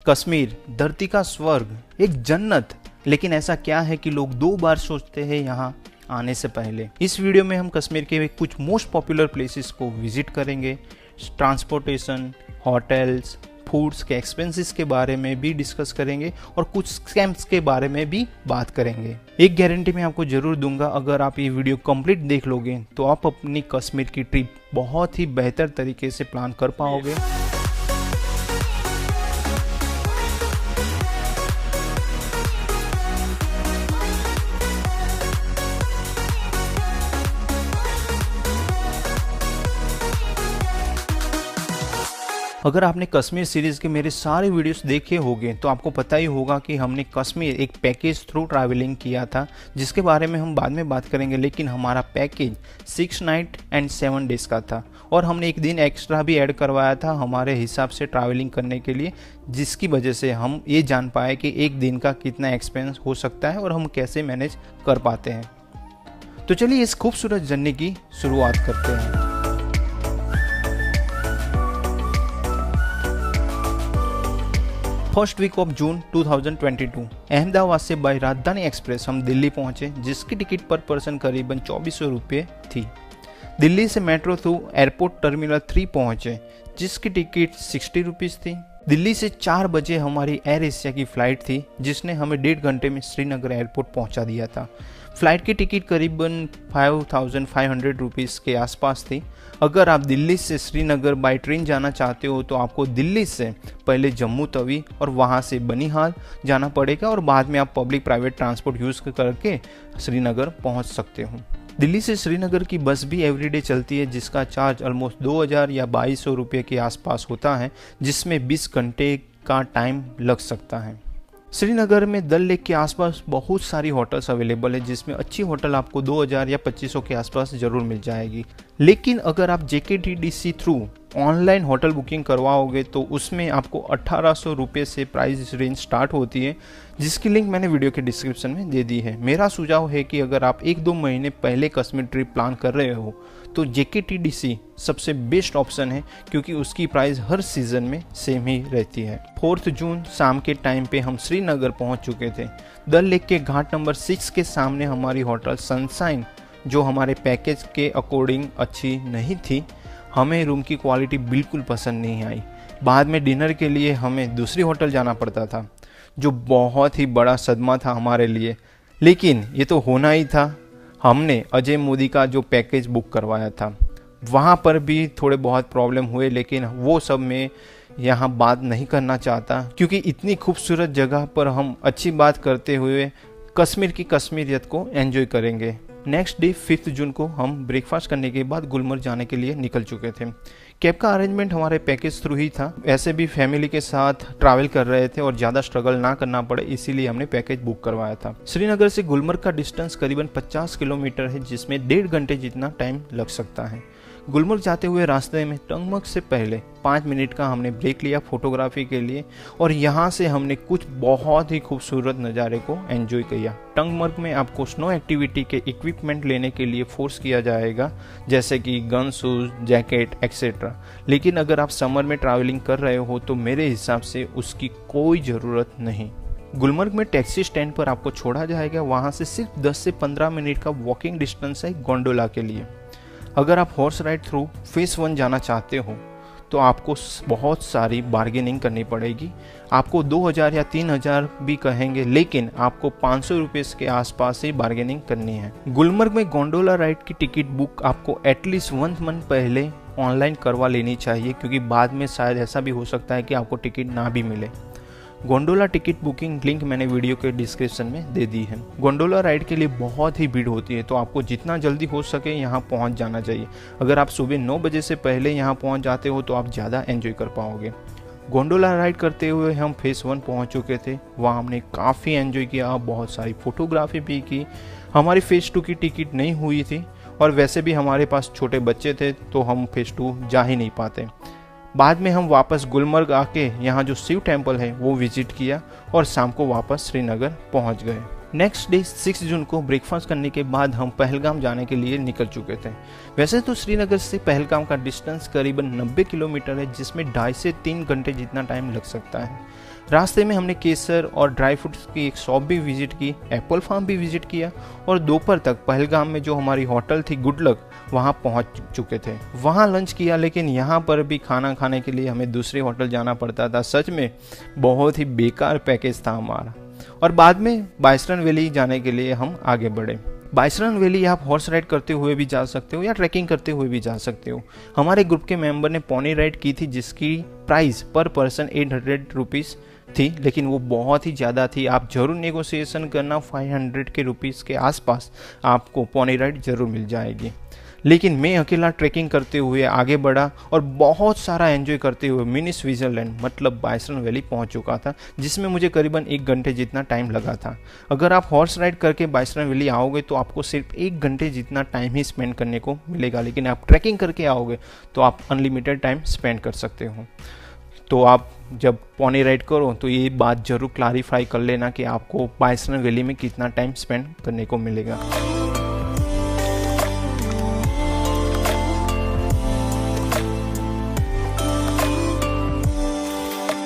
कश्मीर धरती का स्वर्ग, एक जन्नत। लेकिन ऐसा क्या है कि लोग 2 बार सोचते हैं यहाँ आने से पहले। इस वीडियो में हम कश्मीर के कुछ मोस्ट पॉपुलर प्लेसेस को विजिट करेंगे, ट्रांसपोर्टेशन, होटल्स, फूड्स के एक्सपेंसेस के बारे में भी डिस्कस करेंगे और कुछ स्कैम्स के बारे में भी बात करेंगे। एक गारंटी मैं आपको जरूर दूंगा, अगर आप ये वीडियो कंप्लीट देख लोगे तो आप अपनी कश्मीर की ट्रिप बहुत ही बेहतर तरीके से प्लान कर पाओगे। अगर आपने कश्मीर सीरीज़ के मेरे सारे वीडियोस देखे होंगे तो आपको पता ही होगा कि हमने कश्मीर एक पैकेज थ्रू ट्रैवलिंग किया था, जिसके बारे में हम बाद में बात करेंगे। लेकिन हमारा पैकेज 6 नाइट एंड 7 डेज़ का था और हमने एक दिन एक्स्ट्रा भी ऐड करवाया था हमारे हिसाब से ट्रैवलिंग करने के लिए, जिसकी वजह से हम ये जान पाए कि एक दिन का कितना एक्सपेंस हो सकता है और हम कैसे मैनेज कर पाते हैं। तो चलिए इस खूबसूरत जर्नी की शुरुआत करते हैं। First week of June 2022 Ahmedabad से बाय राजधानी एक्सप्रेस हम दिल्ली पहुंचे, जिसकी टिकट पर पर्सन करीबन 2400 रुपये थी। दिल्ली से मेट्रो थ्रू एयरपोर्ट टर्मिनल 3 पहुंचे, जिसकी टिकट 60 रुपीज़ थी। दिल्ली से 4 बजे हमारी एयर एशिया की फ़्लाइट थी, जिसने हमें 1.5 घंटे में श्रीनगर एयरपोर्ट पहुंचा दिया था। फ़्लाइट की टिकट करीबन 5500 रुपीज़ के आसपास थी। अगर आप दिल्ली से श्रीनगर बाय ट्रेन जाना चाहते हो तो आपको दिल्ली से पहले जम्मू तवी और वहां से बनिहाल जाना पड़ेगा और बाद में आप पब्लिक प्राइवेट ट्रांसपोर्ट यूज़ करके श्रीनगर पहुंच सकते हो। दिल्ली से श्रीनगर की बस भी एवरीडे चलती है, जिसका चार्ज ऑलमोस्ट 2000 या 2200 रुपये के आसपास होता है, जिसमें 20 घंटे का टाइम लग सकता है। श्रीनगर में डल लेक के आसपास बहुत सारी होटल्स अवेलेबल है, जिसमें अच्छी होटल आपको 2000 या 2500 के आसपास ज़रूर मिल जाएगी। लेकिन अगर आप JKTDC through online hotel booking करवाओगे तो उसमें आपको 1800 रुपये से प्राइस रेंज स्टार्ट होती है, जिसकी लिंक मैंने वीडियो के डिस्क्रिप्शन में दे दी है। मेरा सुझाव है कि अगर आप 1-2 महीने पहले कश्मीर ट्रिप प्लान कर रहे हो तो JKTDC सबसे बेस्ट ऑप्शन है, क्योंकि उसकी प्राइस हर सीज़न में सेम ही रहती है। 4 जून शाम के टाइम पे हम श्रीनगर पहुंच चुके थे। डल लेक के घाट नंबर 6 के सामने हमारी होटल सनशाइन, जो हमारे पैकेज के अकॉर्डिंग अच्छी नहीं थी, हमें रूम की क्वालिटी बिल्कुल पसंद नहीं आई। बाद में डिनर के लिए हमें दूसरी होटल जाना पड़ता था, जो बहुत ही बड़ा सदमा था हमारे लिए। लेकिन ये तो होना ही था। हमने अजय मोदी का जो पैकेज बुक करवाया था, वहाँ पर भी थोड़े बहुत प्रॉब्लम हुए, लेकिन वो सब मैं यहाँ बात नहीं करना चाहता, क्योंकि इतनी खूबसूरत जगह पर हम अच्छी बात करते हुए कश्मीर की कश्मीरियत को एंजॉय करेंगे। नेक्स्ट डे 5 जून को हम ब्रेकफास्ट करने के बाद गुलमर्ग जाने के लिए निकल चुके थे। कैब का अरेंजमेंट हमारे पैकेज थ्रू ही था। ऐसे भी फैमिली के साथ ट्रैवल कर रहे थे और ज़्यादा स्ट्रगल ना करना पड़े, इसीलिए हमने पैकेज बुक करवाया था। श्रीनगर से गुलमर्ग का डिस्टेंस करीबन 50 किलोमीटर है, जिसमें 1.5 घंटे जितना टाइम लग सकता है। गुलमर्ग जाते हुए रास्ते में टंगमर्ग से पहले 5 मिनट का हमने ब्रेक लिया फोटोग्राफी के लिए, और यहाँ से हमने कुछ बहुत ही खूबसूरत नज़ारे को एंजॉय किया। टंगमर्ग में आपको स्नो एक्टिविटी के इक्विपमेंट लेने के लिए फोर्स किया जाएगा, जैसे कि गन, शूज़, जैकेट एक्सेट्रा। लेकिन अगर आप समर में ट्रैवलिंग कर रहे हो तो मेरे हिसाब से उसकी कोई ज़रूरत नहीं। गुलमर्ग में टैक्सी स्टैंड पर आपको छोड़ा जाएगा, वहाँ से सिर्फ 10 से 15 मिनट का वॉकिंग डिस्टेंस है गोंडोला के लिए। अगर आप हॉर्स राइड थ्रू फेस 1 जाना चाहते हो तो आपको बहुत सारी बार्गेनिंग करनी पड़ेगी। आपको 2000 या 3000 भी कहेंगे, लेकिन आपको 500 रुपये के आसपास ही बार्गेनिंग करनी है। गुलमर्ग में गोंडोला राइड की टिकट बुक आपको एटलीस्ट 1 मंथ पहले ऑनलाइन करवा लेनी चाहिए, क्योंकि बाद में शायद ऐसा भी हो सकता है कि आपको टिकट ना भी मिले। गोंडोला टिकट बुकिंग लिंक मैंने वीडियो के डिस्क्रिप्शन में दे दी है। गोंडोला राइड के लिए बहुत ही भीड़ होती है, तो आपको जितना जल्दी हो सके यहाँ पहुँच जाना चाहिए। अगर आप सुबह 9 बजे से पहले यहाँ पहुँच जाते हो तो आप ज़्यादा एंजॉय कर पाओगे। गोंडोला राइड करते हुए हम फेस 1 पहुँच चुके थे। वहाँ हमने काफ़ी एंजॉय किया, बहुत सारी फोटोग्राफी भी की। हमारी फेस 2 की टिकट नहीं हुई थी, और वैसे भी हमारे पास छोटे बच्चे थे तो हम फेस 2 जा ही नहीं पाते। बाद में हम वापस गुलमर्ग आके यहाँ जो शिव टेम्पल है वो विजिट किया और शाम को वापस श्रीनगर पहुँच गए। नेक्स्ट डे 6 जून को ब्रेकफास्ट करने के बाद हम पहलगाम जाने के लिए निकल चुके थे। वैसे तो श्रीनगर से पहलगाम का डिस्टेंस करीबन 90 किलोमीटर है, जिसमें 2.5 से 3 घंटे जितना टाइम लग सकता है। रास्ते में हमने केसर और ड्राई फ्रूट्स की एक शॉप भी विजिट की, एप्पल फार्म भी विजिट किया और दोपहर तक पहलगाम में जो हमारी होटल थी गुड लक, वहाँ पहुँच चुके थे। वहाँ लंच किया, लेकिन यहाँ पर भी खाना खाने के लिए हमें दूसरी होटल जाना पड़ता था। सच में बहुत ही बेकार पैकेज था हमारा। और बाद में बाइसरन वैली जाने के लिए हम आगे बढ़े। बाइसरन वैली आप हॉर्स राइड करते हुए भी जा सकते हो या ट्रैकिंग करते हुए भी जा सकते हो। हमारे ग्रुप के मेंबर ने पोनी राइड की थी जिसकी प्राइस पर पर्सन 800 रुपीज़ थी, लेकिन वो बहुत ही ज़्यादा थी। आप जरूर नेगोशिएशन करना, 500 के रुपीज़ के आसपास आपको पोनी राइड ज़रूर मिल जाएगी। लेकिन मैं अकेला ट्रैकिंग करते हुए आगे बढ़ा और बहुत सारा एंजॉय करते हुए मिनी स्विट्ज़रलैंड मतलब बाइसरन वैली पहुंच चुका था, जिसमें मुझे करीबन 1 घंटे जितना टाइम लगा था। अगर आप हॉर्स राइड करके बाइसरन वैली आओगे तो आपको सिर्फ 1 घंटे जितना टाइम ही स्पेंड करने को मिलेगा, लेकिन आप ट्रैकिंग करके आओगे तो आप अनलिमिटेड टाइम स्पेंड कर सकते हो। तो आप जब पोनी राइड करो तो ये बात ज़रूर क्लैरिफाई कर लेना कि आपको बाइसरन वैली में कितना टाइम स्पेंड करने को मिलेगा।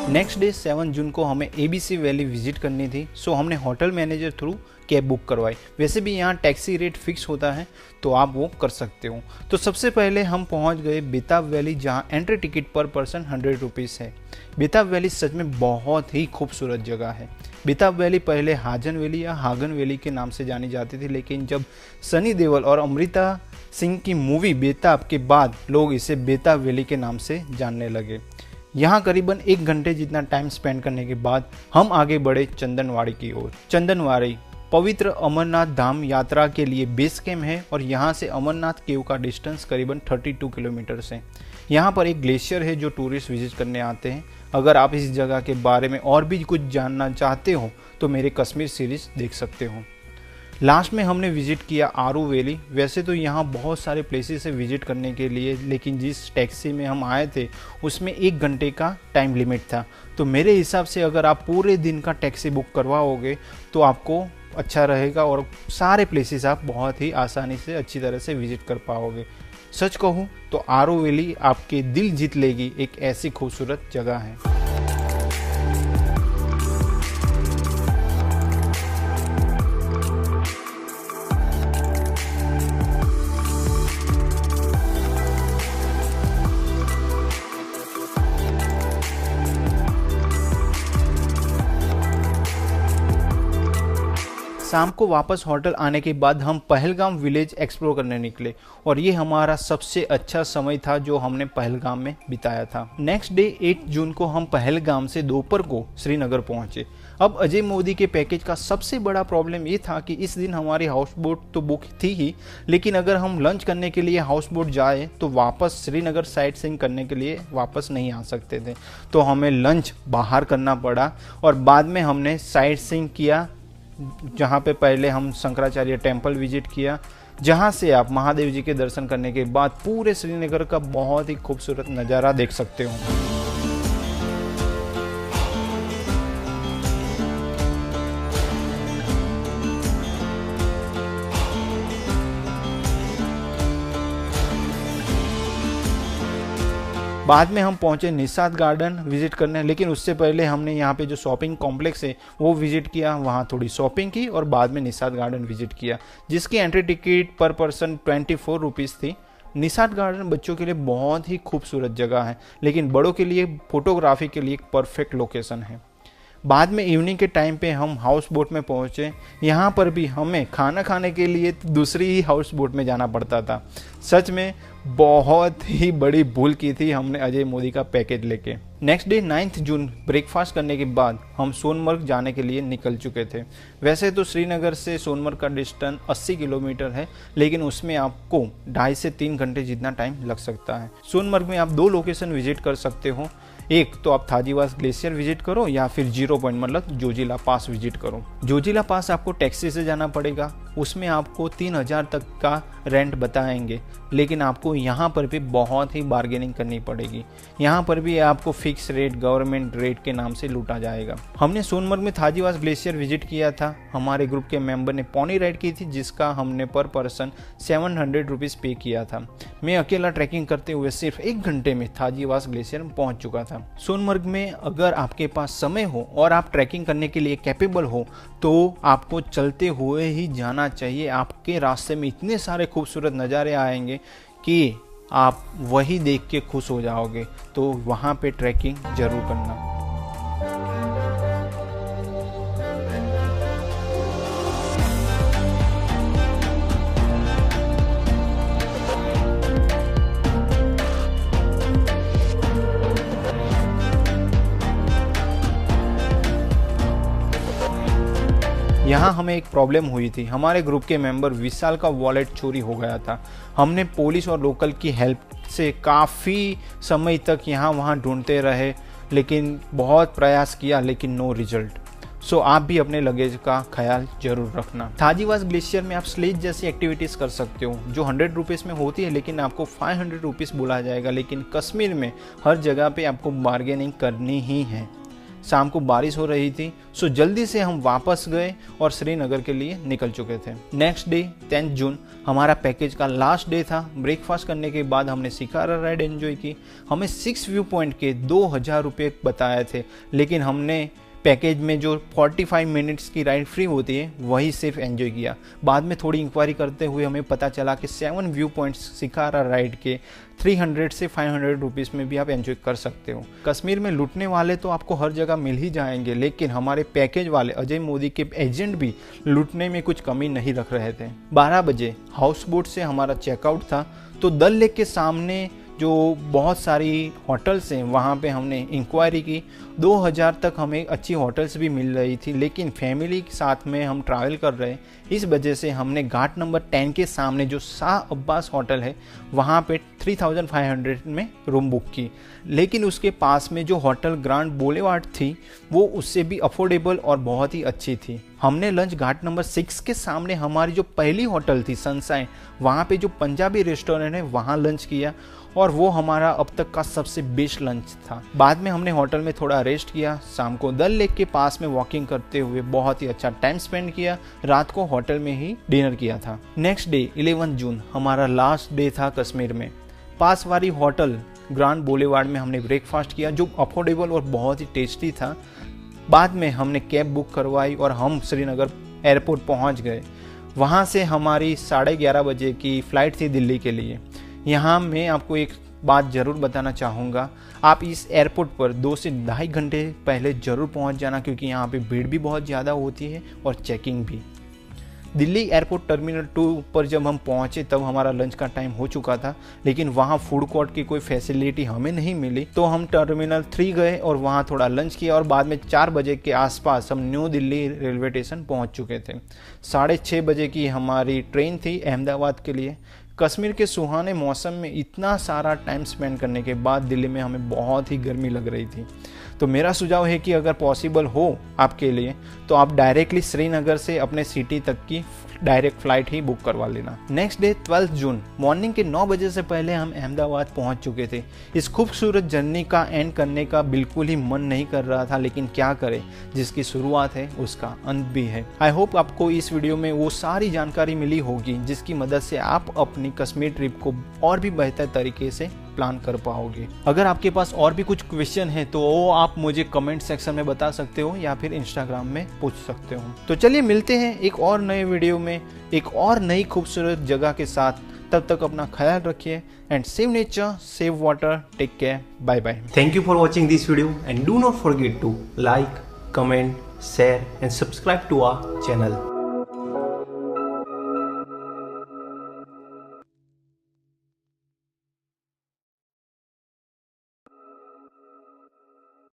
नेक्स्ट डे 7 जून को हमें ABC वैली विजिट करनी थी, सो हमने hotel manager through cab book करवाई। वैसे भी यहाँ टैक्सी रेट फिक्स होता है तो आप वो कर सकते हो। तो सबसे पहले हम पहुँच गए बेताब वैली, जहाँ एंट्री टिकट पर पर्सन 100 रुपीज़ है। बेताब वैली सच में बहुत ही खूबसूरत जगह है। बेताब वैली पहले हाजन वैली या हागन वैली के नाम से जानी जाती थी, लेकिन जब सनी देओल और अमृता सिंह की मूवी बेताब के बाद लोग इसे बेताब वैली के नाम से जानने लगे। यहाँ करीबन 1 घंटे जितना टाइम स्पेंड करने के बाद हम आगे बढ़े चंदनवाड़ी की ओर। चंदनवाड़ी पवित्र अमरनाथ धाम यात्रा के लिए बेस कैम्प है और यहाँ से अमरनाथ केव का डिस्टेंस करीबन 32 किलोमीटर है। यहाँ पर एक ग्लेशियर है जो टूरिस्ट विजिट करने आते हैं। अगर आप इस जगह के बारे में और भी कुछ जानना चाहते हो तो मेरे कश्मीर सीरीज देख सकते हो। लास्ट में हमने विजिट किया आरू वैली। वैसे तो यहाँ बहुत सारे प्लेसेस है विजिट करने के लिए, लेकिन जिस टैक्सी में हम आए थे उसमें 1 घंटे का टाइम लिमिट था। तो मेरे हिसाब से अगर आप पूरे दिन का टैक्सी बुक करवाओगे तो आपको अच्छा रहेगा और सारे प्लेसेस आप बहुत ही आसानी से अच्छी तरह से विजिट कर पाओगे। सच कहूँ तो आरू वैली आपके दिल जीत लेगी, एक ऐसी खूबसूरत जगह है। शाम को वापस होटल आने के बाद हम पहलगाम विलेज एक्सप्लोर करने निकले और ये हमारा सबसे अच्छा समय था जो हमने पहलगाम में बिताया था। नेक्स्ट डे 8 जून को हम पहलगाम से दोपहर को श्रीनगर पहुंचे। अब अजय मोदी के पैकेज का सबसे बड़ा प्रॉब्लम ये था कि इस दिन हमारी हाउस बोट तो बुक थी ही, लेकिन अगर हम लंच करने के लिए हाउस बोट जाए तो वापस श्रीनगर साइट सीइंग करने के लिए वापस नहीं आ सकते थे। तो हमें लंच बाहर करना पड़ा और बाद में हमने साइट सीइंग किया, जहाँ पे पहले हम शंकराचार्य टेम्पल विजिट किया, जहाँ से आप महादेव जी के दर्शन करने के बाद पूरे श्रीनगर का बहुत ही खूबसूरत नज़ारा देख सकते हो। बाद में हम पहुंचे निशात गार्डन विजिट करने, लेकिन उससे पहले हमने यहाँ पे जो शॉपिंग कॉम्प्लेक्स है वो विजिट किया, वहाँ थोड़ी शॉपिंग की और बाद में निशात गार्डन विजिट किया, जिसकी एंट्री टिकट पर पर्सन 24 रुपीज़ थी। निशात गार्डन बच्चों के लिए बहुत ही खूबसूरत जगह है, लेकिन बड़ों के लिए फोटोग्राफी के लिए एक परफेक्ट लोकेशन है। बाद में इवनिंग के टाइम पे हम हाउस बोट में पहुँचे। यहाँ पर भी हमें खाना खाने के लिए दूसरी ही हाउस बोट में जाना पड़ता था। सच में बहुत ही बड़ी भूल की थी हमने अजय मोदी का पैकेज लेके। नेक्स्ट डे 9 जून ब्रेकफास्ट करने के बाद हम सोनमर्ग जाने के लिए निकल चुके थे। वैसे तो श्रीनगर से सोनमर्ग का डिस्टेंस 80 किलोमीटर है, लेकिन उसमें आपको 2.5 से 3 घंटे जितना टाइम लग सकता है। सोनमर्ग में आप 2 लोकेशन विजिट कर सकते हो। एक तो आप थाजीवास ग्लेशियर विजिट करो या फिर 0 पॉइंट मतलब जोजिला पास विजिट करो। जोजिला पास आपको टैक्सी से जाना पड़ेगा, उसमें आपको 3000 तक का रेंट बताएंगे, लेकिन आपको यहाँ पर भी बहुत ही बार्गेनिंग करनी पड़ेगी। यहाँ पर भी आपको फिक्स रेट, गवर्नमेंट रेट के नाम से लूटा जाएगा। हमने सोनमर्ग में थाजीवास ग्लेशियर विजिट किया था। हमारे ग्रुप के मेंबर ने पोनी राइड की थी, जिसका हमने पर पर्सन 700 रुपीज़ पे किया था। मैं अकेला ट्रैकिंग करते हुए सिर्फ 1 घंटे में थाजीवास ग्लेशियर पहुँच चुका था। सोनमर्ग में अगर आपके पास समय हो और आप ट्रैकिंग करने के लिए कैपेबल हो तो आपको चलते हुए ही जाना चाहिए। आपके रास्ते में इतने सारे खूबसूरत नज़ारे आएंगे कि आप वही देख के खुश हो जाओगे। तो वहाँ पे ट्रैकिंग जरूर करना। यहाँ हमें एक प्रॉब्लम हुई थी। हमारे ग्रुप के मेंबर विशाल का वॉलेट चोरी हो गया था। हमने पुलिस और लोकल की हेल्प से काफ़ी समय तक यहाँ वहाँ ढूंढते रहे, लेकिन बहुत प्रयास किया लेकिन नो रिजल्ट। सो आप भी अपने लगेज का ख्याल जरूर रखना। थाजीवास ग्लेशियर में आप स्लेज जैसी एक्टिविटीज़ कर सकते हो जो 100 रुपीज़ में होती है, लेकिन आपको 500 रुपीज़ बोला जाएगा। लेकिन कश्मीर में हर जगह पे आपको बार्गेनिंग करनी ही है। शाम को बारिश हो रही थी, सो जल्दी से हम वापस गए और श्रीनगर के लिए निकल चुके थे। नेक्स्ट डे 10 जून हमारा पैकेज का लास्ट डे था। ब्रेकफास्ट करने के बाद हमने शिकारा राइड एंजॉय की। हमें 6 व्यू पॉइंट के 2000 रुपये बताए थे, लेकिन हमने पैकेज में जो 45 मिनट्स की राइड फ्री होती है वही सिर्फ एंजॉय किया। बाद में थोड़ी इंक्वायरी करते हुए हमें पता चला कि 7 व्यू पॉइंट्स शिकारा राइड के 300 से 500 रुपीज़ में भी आप एंजॉय कर सकते हो। कश्मीर में लूटने वाले तो आपको हर जगह मिल ही जाएंगे, लेकिन हमारे पैकेज वाले अजय मोदी के एजेंट भी लूटने में कुछ कमी नहीं रख रहे थे। 12 बजे हाउस बोट से हमारा चेकआउट था, तो डल लेक के सामने जो बहुत सारी होटल्स हैं वहाँ पे हमने इंक्वायरी की। 2000 तक हमें अच्छी होटल्स भी मिल रही थी, लेकिन फैमिली के साथ में हम ट्रैवल कर रहे, इस वजह से हमने घाट नंबर 10 के सामने जो शाह अब्बास होटल है वहाँ पे 3500 में रूम बुक की। लेकिन उसके पास में जो होटल ग्रांड बोलेवार्ड थी वो उससे भी अफोर्डेबल और बहुत ही अच्छी थी। हमने लंच घाट नंबर 6 के सामने हमारी जो पहली होटल थी सनशाइन, वहाँ पे जो पंजाबी रेस्टोरेंट है वहाँ लंच किया और वो हमारा अब तक का सबसे बेस्ट लंच था। बाद में हमने होटल में थोड़ा रेस्ट किया। शाम को डल लेक के पास में वॉकिंग करते हुए बहुत ही अच्छा टाइम स्पेंड किया। रात को होटल में ही डिनर किया था। नेक्स्ट डे 11 जून हमारा लास्ट डे था कश्मीर में। पास वाली होटल ग्रांड बोलेवार्ड में हमने ब्रेकफास्ट किया जो अफोर्डेबल और बहुत ही टेस्टी था। बाद में हमने कैब बुक करवाई और हम श्रीनगर एयरपोर्ट पहुंच गए। वहां से हमारी 11:30 बजे की फ़्लाइट थी दिल्ली के लिए। यहाँ मैं आपको एक बात ज़रूर बताना चाहूँगा, आप इस एयरपोर्ट पर 2 से ढाई घंटे पहले ज़रूर पहुँच जाना, क्योंकि यहाँ पे भीड़ भी बहुत ज़्यादा होती है और चेकिंग भी। दिल्ली एयरपोर्ट टर्मिनल 2 पर जब हम पहुंचे तब हमारा लंच का टाइम हो चुका था, लेकिन वहां फूड कोर्ट की कोई फैसिलिटी हमें नहीं मिली, तो हम टर्मिनल 3 गए और वहां थोड़ा लंच किया और बाद में 4 बजे के आसपास हम न्यू दिल्ली रेलवे स्टेशन पहुंच चुके थे। 6:30 बजे की हमारी ट्रेन थी अहमदाबाद के लिए। कश्मीर के सुहाने मौसम में इतना सारा टाइम स्पेंड करने के बाद दिल्ली में हमें बहुत ही गर्मी लग रही थी। तो मेरा सुझाव है कि अगर पॉसिबल हो आपके लिए तो आप डायरेक्टली श्रीनगर से अपने सिटी तक की डायरेक्ट फ्लाइट ही बुक करवा लेना। नेक्स्ट डे 12 जून मॉर्निंग के 9 बजे से पहले हम अहमदाबाद पहुंच चुके थे। इस खूबसूरत जर्नी का एंड करने का बिल्कुल ही मन नहीं कर रहा था, लेकिन क्या करें, जिसकी शुरुआत है उसका अंत भी है। आई होप आपको इस वीडियो में वो सारी जानकारी मिली होगी जिसकी मदद से आप अपनी कश्मीर ट्रिप को और भी बेहतर तरीके से प्लान कर पाओगे। अगर आपके पास और भी कुछ क्वेश्चन है तो वो आप मुझे कमेंट सेक्शन में बता सकते हो या फिर इंस्टाग्राम में पूछ सकते हो। तो चलिए मिलते हैं एक और नए वीडियो में एक और नई खूबसूरत जगह के साथ। तब तक अपना ख्याल रखिए and save nature, save water, take care, bye bye. Thank you for watching this video and do not forget to like, comment, share and subscribe to our channel.